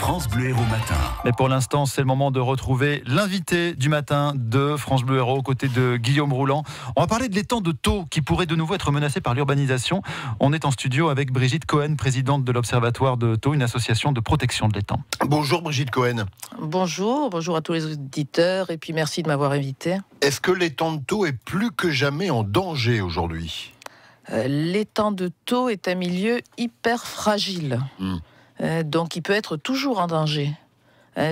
France Bleu Héros Matin. Mais pour l'instant, c'est le moment de retrouver l'invité du matin de France Bleu Héros, aux côtés de Guillaume Rouland. On va parler de l'étang de Thau qui pourrait de nouveau être menacé par l'urbanisation. On est en studio avec Brigitte Cohen, présidente de l'Observatoire de Thau, une association de protection de l'étang. Bonjour Brigitte Cohen. Bonjour à tous les auditeurs et puis merci de m'avoir invité. Est-ce que l'étang de Thau est plus que jamais en danger aujourd'hui ? L'étang de Thau est un milieu hyper fragile. Donc il peut être toujours en danger.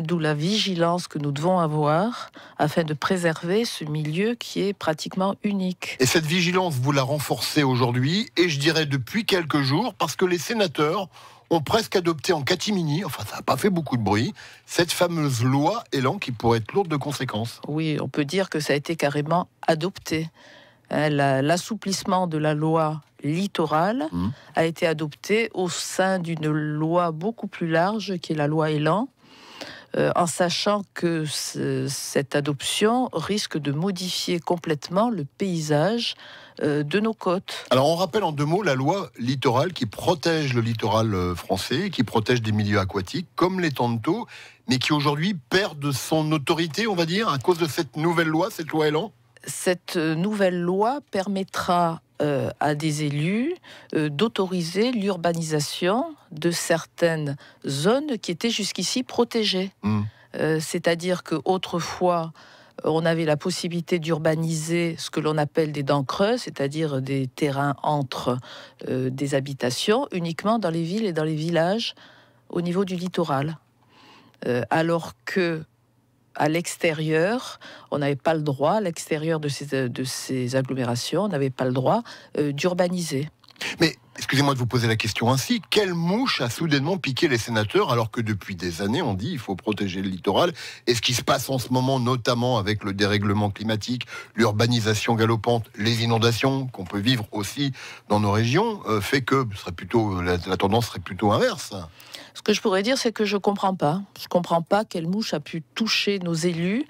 D'où la vigilance que nous devons avoir afin de préserver ce milieu qui est pratiquement unique. Et cette vigilance, vous la renforcez aujourd'hui, et je dirais depuis quelques jours, parce que les sénateurs ont presque adopté en catimini, enfin ça n'a pas fait beaucoup de bruit, cette fameuse loi Elan qui pourrait être lourde de conséquences. Oui, on peut dire que ça a été carrément adopté. L'assouplissement de la loi littorale a été adopté au sein d'une loi beaucoup plus large qui est la loi Elan, en sachant que cette adoption risque de modifier complètement le paysage de nos côtes. Alors on rappelle en deux mots la loi littorale qui protège le littoral français, qui protège des milieux aquatiques comme l'étang de Thau, mais qui aujourd'hui perd de son autorité, on va dire, à cause de cette nouvelle loi, cette loi Elan. Cette nouvelle loi permettra à des élus d'autoriser l'urbanisation de certaines zones qui étaient jusqu'ici protégées. C'est-à-dire qu'autrefois, on avait la possibilité d'urbaniser ce que l'on appelle des dents creuses, c'est-à-dire des terrains entre des habitations, uniquement dans les villes et dans les villages au niveau du littoral. Alors que à l'extérieur, on n'avait pas le droit, à l'extérieur de ces agglomérations, on n'avait pas le droit d'urbaniser. Mais excusez-moi de vous poser la question ainsi, quelle mouche a soudainement piqué les sénateurs alors que depuis des années on dit il faut protéger le littoral, et ce qui se passe en ce moment notamment avec le dérèglement climatique, l'urbanisation galopante, les inondations qu'on peut vivre aussi dans nos régions, fait que la tendance serait plutôt inverse. Ce que je pourrais dire, c'est que je comprends pas. Je comprends pas quelle mouche a pu toucher nos élus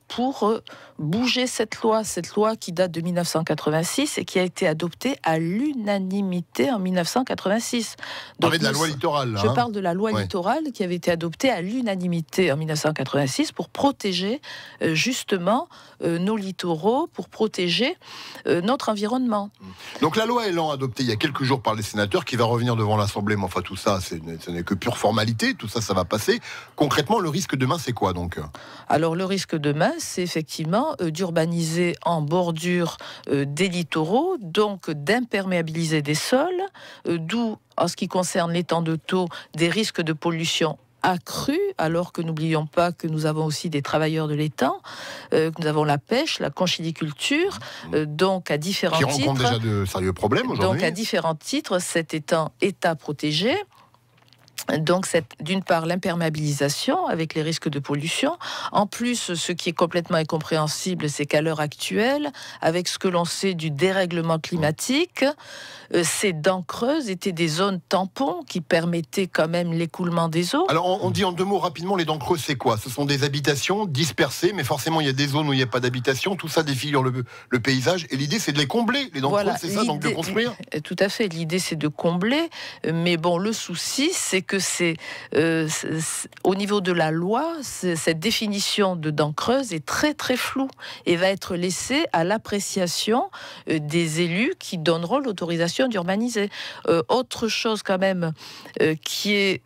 pour bouger cette loi qui date de 1986 et qui a été adoptée à l'unanimité en 1986. Donc, de la loi littorale. Là, je parle de la loi littorale qui avait été adoptée à l'unanimité en 1986 pour protéger justement nos littoraux, pour protéger notre environnement. Donc la loi Elan adoptée il y a quelques jours par les sénateurs qui va revenir devant l'Assemblée, mais enfin tout ça, ce n'est que pure formalité, tout ça, ça va passer. Concrètement, le risque demain, c'est quoi donc ? Alors le risque demain, c'est effectivement d'urbaniser en bordure des littoraux, donc d'imperméabiliser des sols, d'où, en ce qui concerne l'étang de Thau, des risques de pollution accru, alors que n'oublions pas que nous avons aussi des travailleurs de l'étang, que nous avons la pêche, la conchyliculture, donc à différents titres. Qui rencontrent déjà de sérieux problèmes aujourd'hui. Donc à différents titres, cet étang est à protéger. Donc, d'une part, l'imperméabilisation avec les risques de pollution. En plus, ce qui est complètement incompréhensible, c'est qu'à l'heure actuelle, avec ce que l'on sait du dérèglement climatique, ces dents creuses étaient des zones tampons qui permettaient quand même l'écoulement des eaux. Alors, on dit en deux mots rapidement, les dents creuses, c'est quoi ? Ce sont des habitations dispersées, mais forcément, il y a des zones où il n'y a pas d'habitation. Tout ça défigure le paysage. Et l'idée, c'est de les combler. Les dents creuses, c'est ça, donc de construire ? Tout à fait. L'idée, c'est de combler. Mais bon, le souci, c'est que c'est au niveau de la loi, cette définition de dents creuses est très très floue et va être laissée à l'appréciation des élus qui donneront l'autorisation d'urbaniser. Autre chose quand même qui est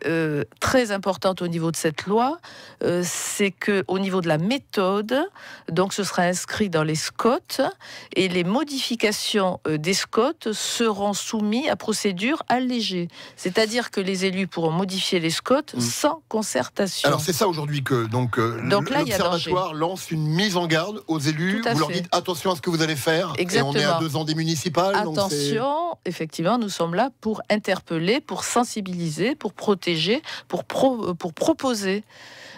très importante au niveau de cette loi, c'est que au niveau de la méthode, donc ce sera inscrit dans les SCOT et les modifications des SCOT seront soumises à procédure allégée. C'est-à-dire que les élus pourront modifier les SCOT sans concertation. Alors c'est ça aujourd'hui que l'Observatoire lance une mise en garde aux élus. Vous leur dites attention à ce que vous allez faire. Exactement. Et on est à 2 ans des municipales. Attention, effectivement, nous sommes là pour interpeller, pour sensibiliser, pour protéger, pour proposer.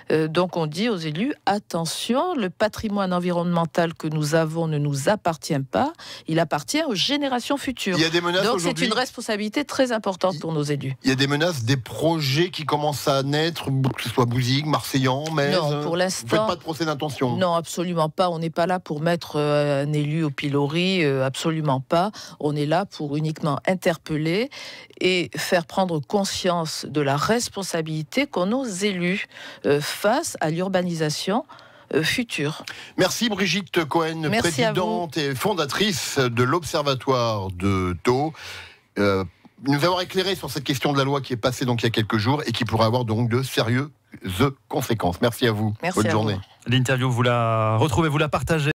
Donc on dit aux élus, attention, le patrimoine environnemental que nous avons ne nous appartient pas, il appartient aux générations futures. Il y a des menaces donc aujourd'hui. C'est une responsabilité très importante pour nos élus. Il y a des menaces des pros projets qui commencent à naître, que ce soit Bouzigues, Marseillan, Metz? Non, pour Vous l'instant. faites pas de procès d'intention? Non, absolument pas. On n'est pas là pour mettre un élu au pilori, absolument pas. On est là pour uniquement interpeller et faire prendre conscience de la responsabilité qu'ont nos élus face à l'urbanisation future. Merci Brigitte Cohen, Merci présidente et fondatrice de l'Observatoire de Thau. Nous avoir éclairé sur cette question de la loi qui est passée donc il y a quelques jours et qui pourrait avoir donc de sérieuses conséquences. Merci à vous. Merci Bonne à journée. vous. L'interview, vous la retrouvez, vous la partagez.